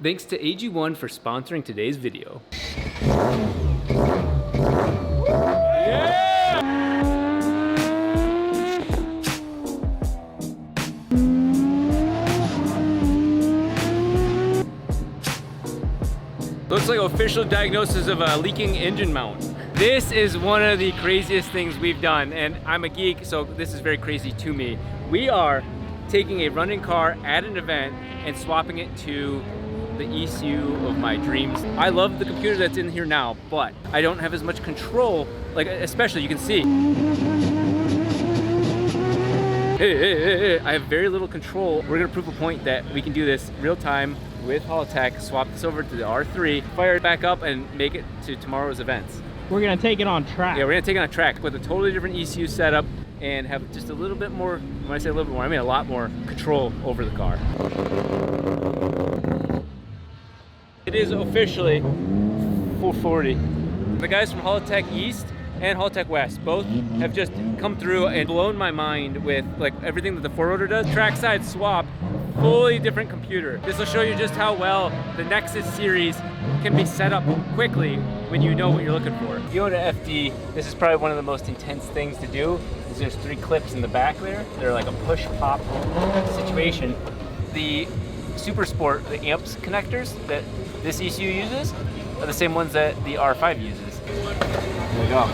Thanks to AG1 for sponsoring today's video. Looks like official diagnosis of a leaking engine mount. This is one of the craziest things we've done, and I'm a geek, so this is very crazy to me. We are taking a running car at an event and swapping it to the ECU of my dreams. I love the computer that's in here now, but I don't have as much control, like especially you can see. I have very little control. We're gonna prove a point that we can do this real time with Holotech, swap this over to the R3, fire it back up and make it to tomorrow's events. We're gonna take it on track. Yeah, we're gonna take it on track with a totally different ECU setup and have just a little bit more, when I say a little bit more, I mean a lot more control over the car. It is officially 440. The guys from Holotech East and Holotech West both have just come through and blown my mind with like everything that the 4-rotor does. Trackside swap, fully different computer. This will show you just how well the Nexus series can be set up quickly when you know what you're looking for. If you go to FD, this is probably one of the most intense things to do. There's 3 clips in the back there. They're like a push-pop situation. The Super Sport, the amps connectors that this ECU uses are the same ones that the R5 uses. There we go.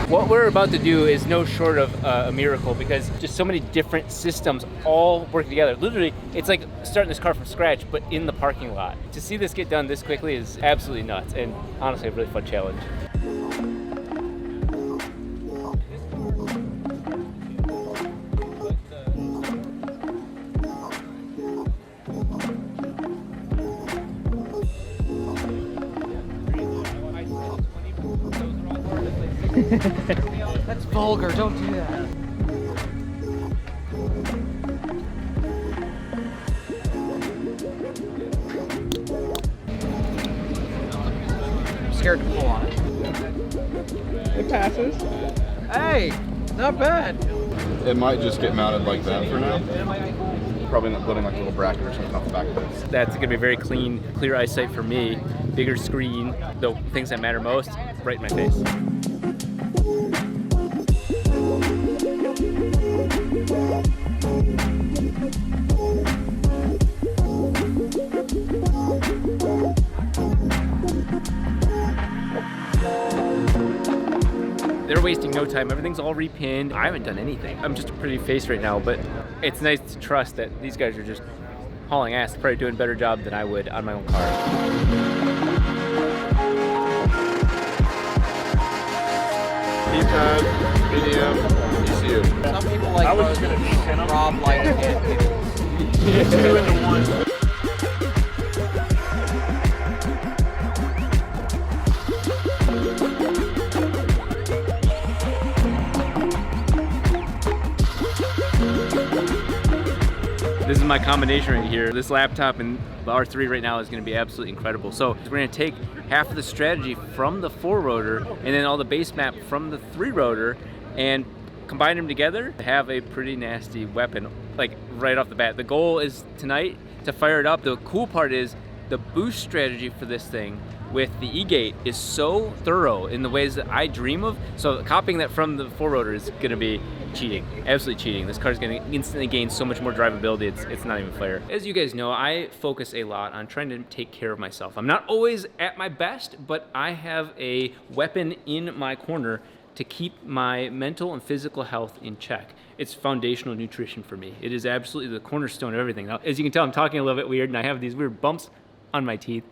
What we're about to do is no short of a miracle because just so many different systems all work together. Literally, it's like starting this car from scratch, but in the parking lot. To see this get done this quickly is absolutely nuts and honestly a really fun challenge. That's vulgar, don't do that. I'm scared to pull on it. It passes. Hey, not bad. It might just get mounted like that for now. Probably not putting like a little bracket or something off the back of it. That's gonna be very clean, clear eyesight for me. Bigger screen, the things that matter most, right in my face. They're wasting no time. Everything's all repinned. I haven't done anything. I'm just a pretty face right now, but it's nice to trust that these guys are just hauling ass. They're probably doing a better job than I would on my own car. Keypad, medium, ECU. Some people like Rob like it. 2 into 1. This is my combination right here. This laptop and the R3 right now is gonna be absolutely incredible. So we're gonna take half of the strategy from the 4-rotor and then all the base map from the 3-rotor and combine them together to have a pretty nasty weapon, like right off the bat. The goal is tonight to fire it up. The cool part is the boost strategy for this thing with the E-gate is so thorough in the ways that I dream of. So copying that from the 4-rotor is gonna be cheating, absolutely cheating. This car's gonna instantly gain so much more drivability, it's not even fair. As you guys know, I focus a lot on trying to take care of myself. I'm not always at my best, but I have a weapon in my corner to keep my mental and physical health in check. It's foundational nutrition for me. It is absolutely the cornerstone of everything. Now, as you can tell, I'm talking a little bit weird and I have these weird bumps on my teeth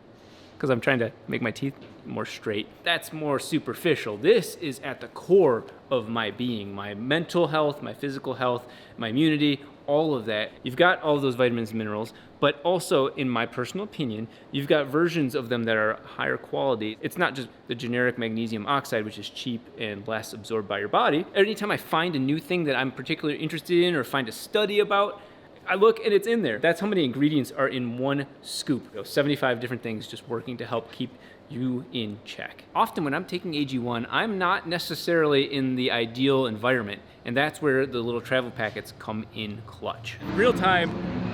because I'm trying to make my teeth more straight. That's more superficial. This is at the core of my being, my mental health, my physical health, my immunity, all of that. You've got all of those vitamins and minerals, but also, in my personal opinion, you've got versions of them that are higher quality. It's not just the generic magnesium oxide, which is cheap and less absorbed by your body. Anytime I find a new thing that I'm particularly interested in or find a study about, I look and it's in there. That's how many ingredients are in one scoop. 75 different things just working to help keep you in check. Often when I'm taking AG1, I'm not necessarily in the ideal environment, and that's where the little travel packets come in clutch. Real time,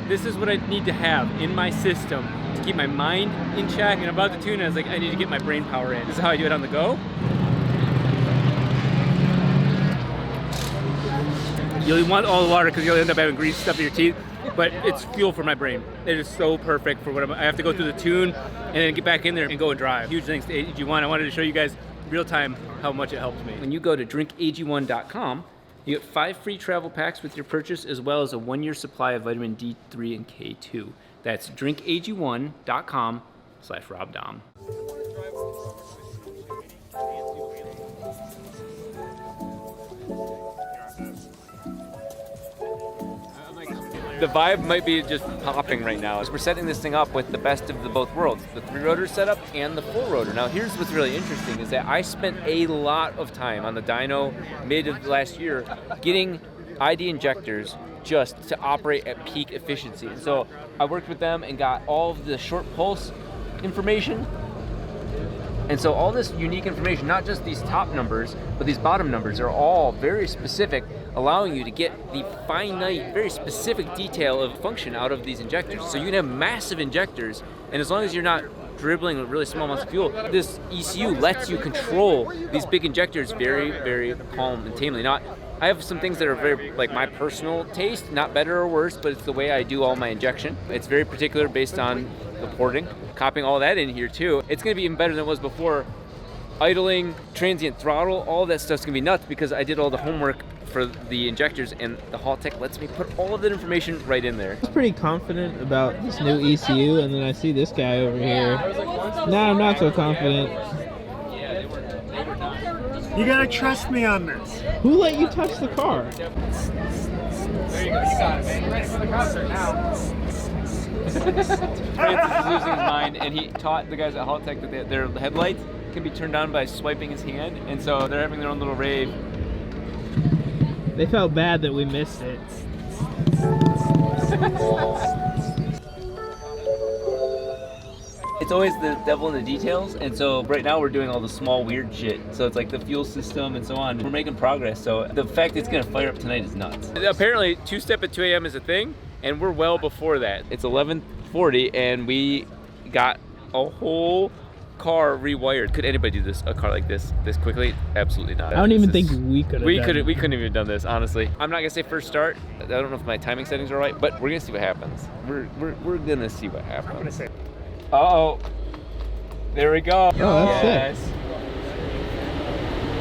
this is what I need to have in my system to keep my mind in check. And I'm about to tune, and I was like, I need to get my brain power in. This is how I do it on the go. You'll want all the water because you'll end up having grease stuff in your teeth, but it's fuel for my brain. It is so perfect for what I have to go through the tune and then get back in there and go and drive. Huge thanks to AG1. I wanted to show you guys real time how much it helps me. When you go to drinkag1.com, you get 5 free travel packs with your purchase, as well as a 1-year supply of vitamin D3 and K2. That's drinkag1.com/RobDahm. The vibe might be just popping right now as we're setting this thing up with the best of the both worlds, the 3-rotor setup and the 4-rotor. Now here's what's really interesting is that I spent a lot of time on the dyno mid of last year getting ID injectors just to operate at peak efficiency. And so I worked with them and got all of the short pulse information. And so all this unique information, not just these top numbers, but these bottom numbers, are all very specific, allowing you to get the finite, very specific detail of function out of these injectors. So you can have massive injectors, and as long as you're not dribbling with really small amounts of fuel, this ECU lets you control these big injectors very, very calm and tamely. Now, I have some things that are very, like my personal taste, not better or worse, but it's the way I do all my injection. It's very particular based on the porting. Copying all that in here too. It's gonna be even better than it was before. Idling, transient throttle, all that stuff's gonna be nuts because I did all the homework for the injectors, and the Haltech lets me put all of that information right in there. I was pretty confident about this new ECU, and then I see this guy over here. Now I'm not so confident. You gotta trust me on this. Who let you touch the car? There you go, you got it, man. You're ready for the concert now. Francis is losing his mind, and he taught the guys at Haltech that their headlights can be turned on by swiping his hand, and so they're having their own little rave. They felt bad that we missed it. It's always the devil in the details, and so right now we're doing all the small weird shit. So it's like the fuel system and so on. We're making progress, so the fact it's gonna fire up tonight is nuts. Apparently, two-step at 2 a.m. is a thing, and we're well before that. It's 11:40, and we got a whole car rewired. Could anybody do this, a car like this quickly? Absolutely not. I don't even think we could have We couldn't even have done this, honestly. I'm not gonna say first start. I don't know if my timing settings are right, but we're gonna see what happens. We're gonna see what happens. I'm gonna say. Uh-oh. There we go. Oh, that's yes.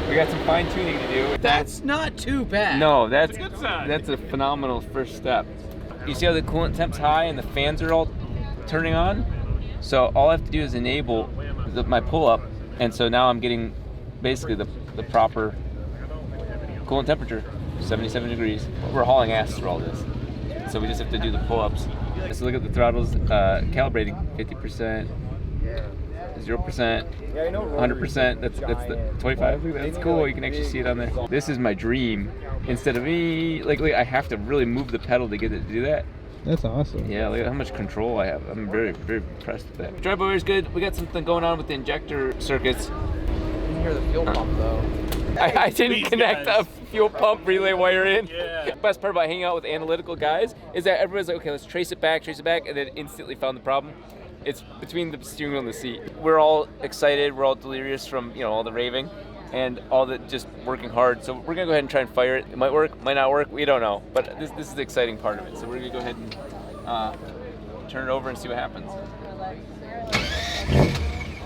We got some fine tuning to do. That's not too bad. No, that's a phenomenal first step. You see how the coolant temp's high and the fans are all turning on? So all I have to do is enable my pull-up, and so now I'm getting basically the proper coolant temperature, 77 degrees. We're hauling ass through all this. So we just have to do the pull-ups. So look at the throttles, calibrating 50%, 0%, 100%, that's the 25, that's cool, you can actually see it on there. This is my dream. Instead of me, like I have to really move the pedal to get it to do that. That's awesome. Yeah, look at how much control I have. I'm very, very impressed with that. Drive-by is good. We got something going on with the injector circuits. You can hear the fuel pump though. I didn't connect the fuel pump relay wire in. Yeah. Best part about hanging out with analytical guys is that everybody's like, okay, let's trace it back, and then instantly found the problem. It's between the steering wheel and the seat. We're all excited, we're all delirious from all the raving and all the just working hard. So we're gonna go ahead and try and fire it. It might work, might not work, we don't know. But this is the exciting part of it. So we're gonna go ahead and turn it over and see what happens.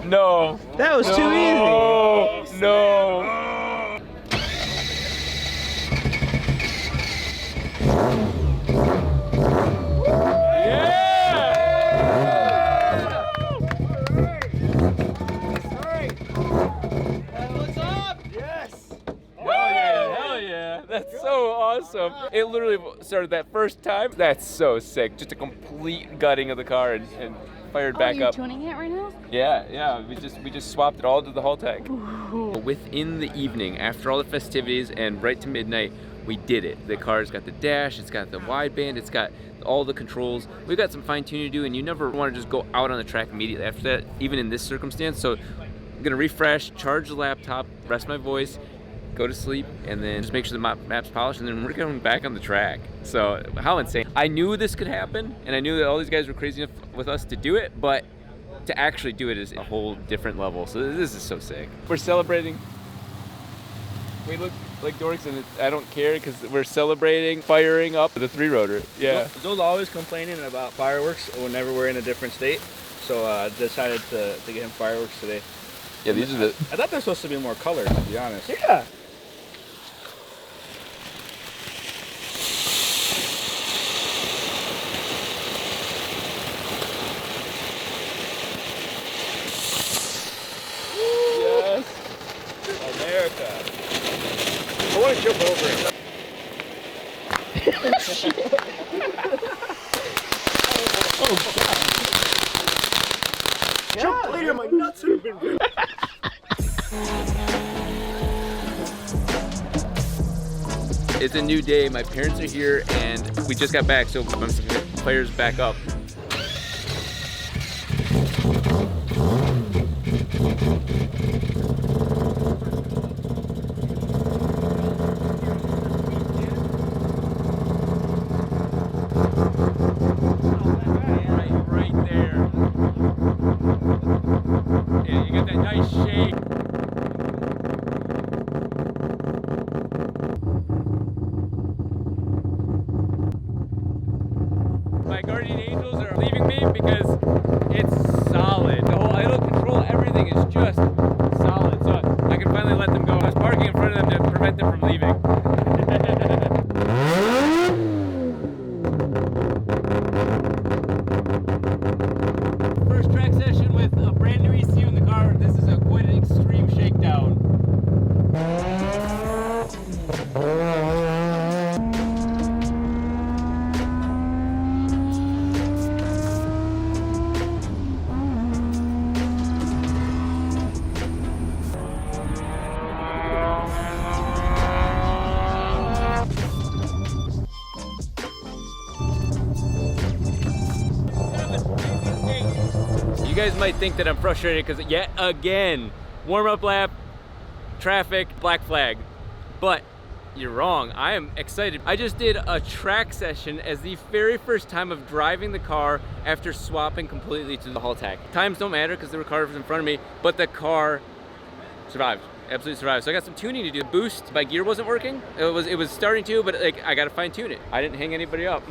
No. That was too easy. No. That's so awesome. It literally started that first time. That's so sick. Just a complete gutting of the car and fired back up. Are you tuning it right now? Yeah. We just swapped it all to the Haltech. Within the evening, after all the festivities and right to midnight, we did it. The car's got the dash, it's got the wideband, it's got all the controls. We've got some fine tuning to do, and you never want to just go out on the track immediately after that, even in this circumstance. So I'm gonna refresh, charge the laptop, rest my voice, go to sleep, and then just make sure the map's polished, and then we're going back on the track. So how insane. I knew this could happen, and I knew that all these guys were crazy enough with us to do it, but to actually do it is a whole different level. So this is so sick. We're celebrating. We look like dorks, and I don't care because we're celebrating firing up the 3-rotor. Yeah. Joe's always complaining about fireworks whenever we're in a different state, so I decided to get him fireworks today. Yeah, these are the... I thought they're supposed to be more colored, to be honest. Yeah. Yes. America. I want to jump over it. Jump later, my nuts have been. It's a new day. My parents are here, and we just got back, so I'm players back up. Right there. Yeah, you got that nice shake. My guardian angels are leaving me because it's solid. The whole idle control, everything is just solid. So I can finally let them go. I was parking in front of them to prevent them from leaving. First track session with a brand new ECU in the car. This is quite an extreme shakedown. You guys might think that I'm frustrated because yet again, warm-up lap, traffic, black flag. But you're wrong, I am excited. I just did a track session as the very first time of driving the car after swapping completely to the haul tack. Times don't matter because there were cars in front of me, but the car survived. Absolutely survived. So I got some tuning to do. The boost, my gear wasn't working. It was starting to, but like I gotta fine tune it. I didn't hang anybody up.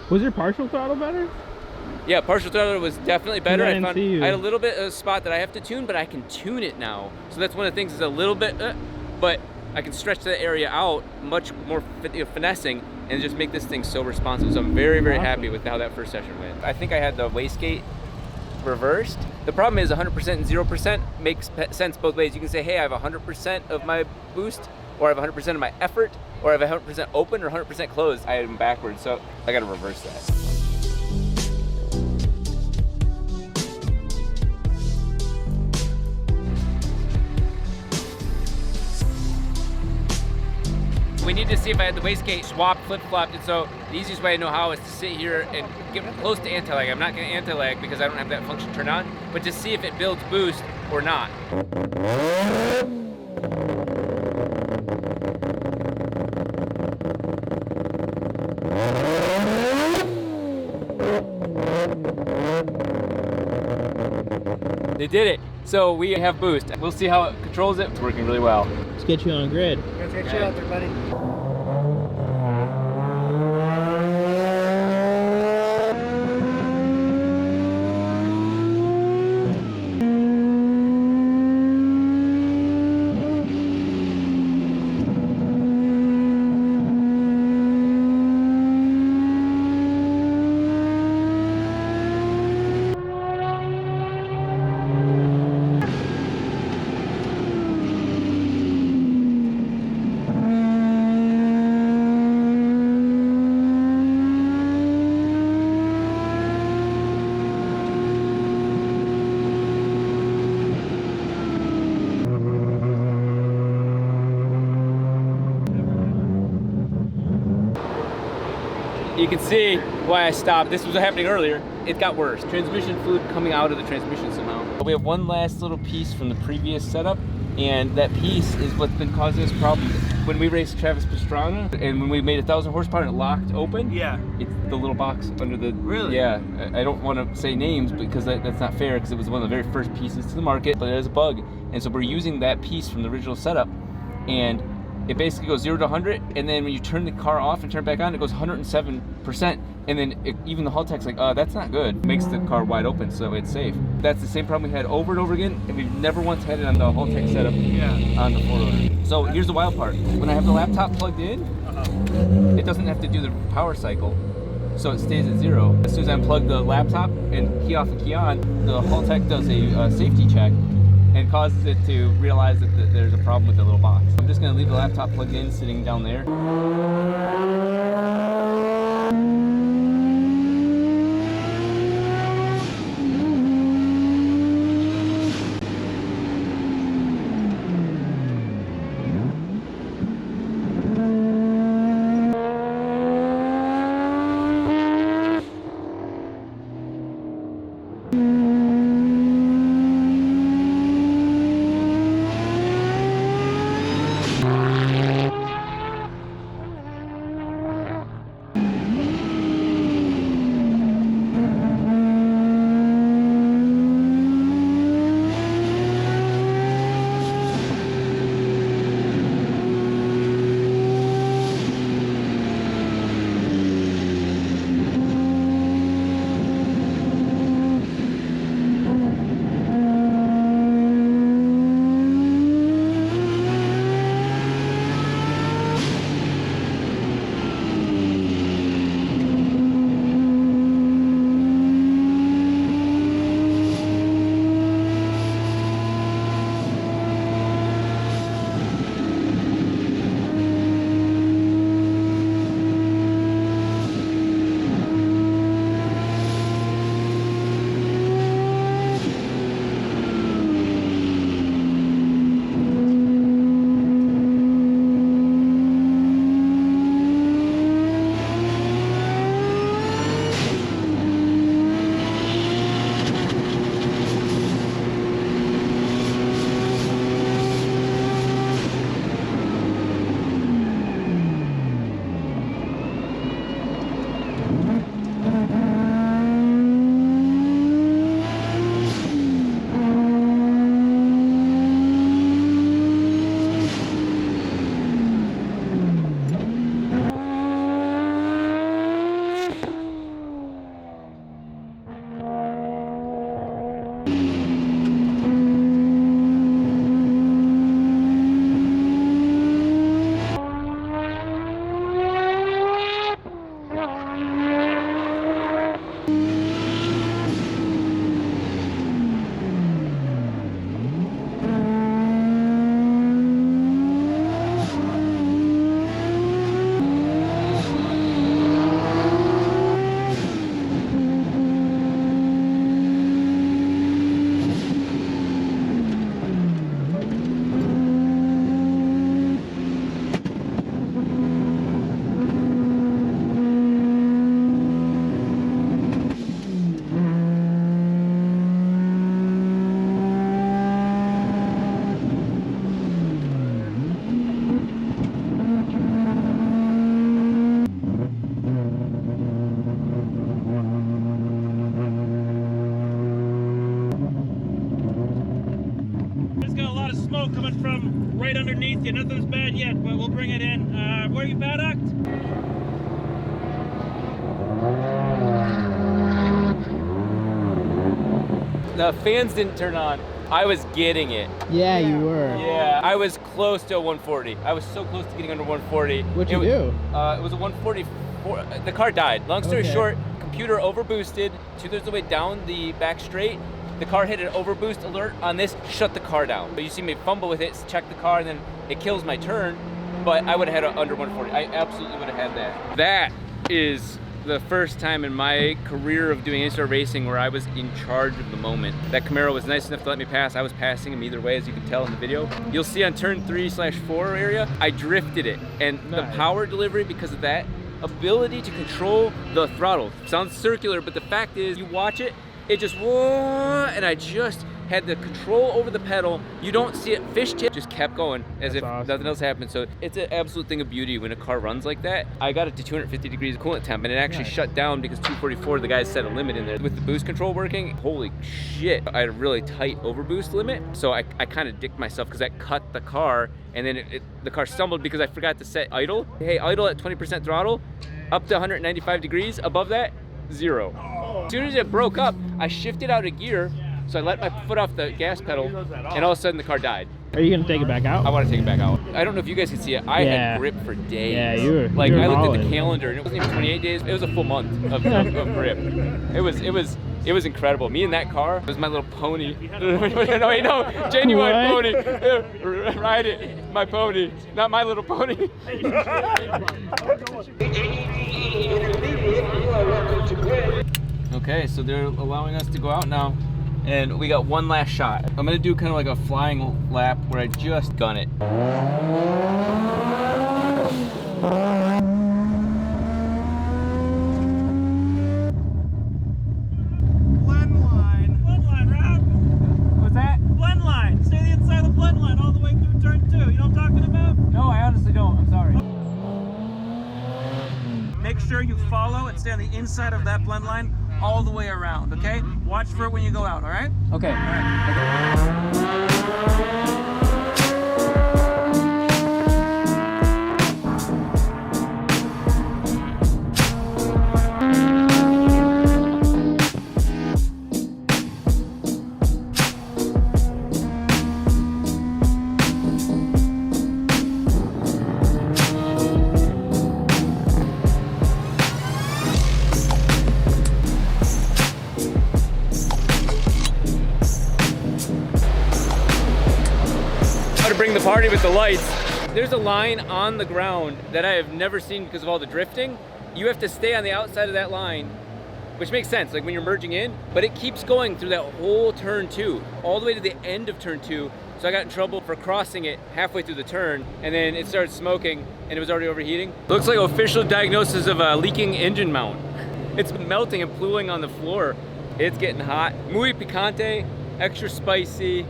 Was your partial throttle better? Yeah, partial throttle was definitely better. I didn't see you. I had a little bit of a spot that I have to tune, but I can tune it now. So that's one of the things is a little bit, but I can stretch that area out much more finessing and just make this thing so responsive. So I'm very, very happy with how that first session went. I think I had the wastegate reversed. The problem is 100% and 0% makes sense both ways. You can say, hey, I have 100% of my boost, or I have 100% of my effort, or I have 100% open or 100% closed. I had them backwards, so I gotta reverse that. We need to see if I had the wastegate swapped, flip-flopped, and so the easiest way I know how is to sit here and get close to anti-lag. I'm not going to anti-lag because I don't have that function turned on, but to see if it builds boost or not. They did it. So we have boost. We'll see how it controls it. It's working really well. Let's get you on grid. Let's get you out there, buddy. can see why I stopped. This was happening earlier. It got worse. Transmission fluid coming out of the transmission somehow. But we have one last little piece from the previous setup, and that piece is what's been causing us problems. When we raced Travis Pastrana, and when we made 1,000 horsepower and it locked open, Yeah. it's the little box under the... Really? Yeah. I don't want to say names because that's not fair, because it was one of the very first pieces to the market, but it is a bug. And so we're using that piece from the original setup, and it basically goes 0 to 100, and then when you turn the car off and turn it back on, it goes 107%. And then even the hull tech's like, that's not good. It makes the car wide open so it's safe. That's the same problem we had over and over again, and we've never once had it on the hull tech setup on the 4Runner. So here's the wild part. When I have the laptop plugged in, it doesn't have to do the power cycle, so it stays at 0. As soon as I unplug the laptop and key off and key on, the hull tech does a safety check and causes it to realize that there's a problem with the little box. I'm just gonna leave the laptop plugged in, sitting down there. right underneath you. Nothing's bad yet, but we'll bring it in. Where are you paddocked? The fans didn't turn on. I was getting it. Yeah, you were. Yeah, I was close to a 140. I was so close to getting under 140. What'd you do? It was a 144. The car died. Long story short, computer overboosted 2/3 of the way down the back straight. The car hit an overboost alert on this, shut the car down. But you see me fumble with it, check the car, and then it kills my turn. But I would have had it under 140. I absolutely would have had that. That is the first time in my career of doing any sort of racing where I was in charge of the moment. That Camaro was nice enough to let me pass. I was passing him either way, as you can tell in the video. You'll see on turn 3/4 area, I drifted it. And the power delivery, because of that, ability to control the throttle. Sounds circular, but the fact is, you watch it, it just whoa, and I just had the control over the pedal. You don't see it fishtip, just kept going as if nothing else happened. So it's an absolute thing of beauty when a car runs like that. I got it to 250 degrees coolant temp, and it actually shut down because 244, the guys set a limit in there. With the boost control working, holy shit, I had a really tight overboost limit. So I kind of dicked myself because that cut the car, and then the car stumbled because I forgot to set idle. Hey, idle at 20% throttle, up to 195 degrees, above that, 0. As soon as it broke up, I shifted out of gear, so I let my foot off the gas pedal, and all of a sudden the car died. Are you gonna take it back out? I want to take it back out. I don't know if you guys can see it. I had grip for days. Yeah, you were. Like, you were I looked at balling. the calendar, and it wasn't even 28 days. It was a full month of grip. It was incredible. Me in that car, it was my little pony. no, genuine What? pony. Ride it, my pony, not my little pony. Okay, so they're allowing us to go out now, and we got one last shot. I'm gonna do kind of like a flying lap where I just gun it. Blend line, Rob. What's that? Blend line. Stay the inside of the blend line all the way through turn 2. You know what I'm talking about? No, I honestly don't. I'm sorry. Make sure you follow and stay on the inside of that blend line all the way around, okay? Watch for it when you go out, all right? Okay. All right. Bring the party with the lights. There's a line on the ground that I have never seen because of all the drifting. You have to stay on the outside of that line, which makes sense, like when you're merging in, but it keeps going through that whole turn 2, all the way to the end of turn 2. So I got in trouble for crossing it halfway through the turn, and then it started smoking, and it was already overheating. Looks like official diagnosis of a leaking engine mount. It's melting and pooling on the floor. It's getting hot. Muy picante, extra spicy,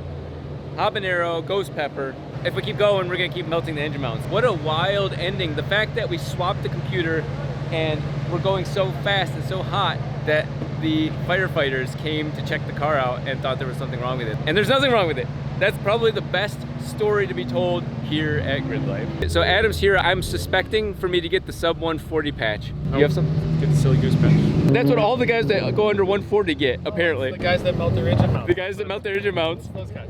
habanero, ghost pepper. If we keep going, we're gonna keep melting the engine mounts. What a wild ending. The fact that we swapped the computer and we're going so fast and so hot that the firefighters came to check the car out and thought there was something wrong with it. And there's nothing wrong with it. That's probably the best story to be told here at Grid Life. So Adam's here. I'm suspecting for me to get the sub 140 patch. You have some? Get the silly goose patch. That's what all the guys that go under 140 get, apparently. The guys that melt their engine mounts. The guys that melt their engine mounts. Those guys.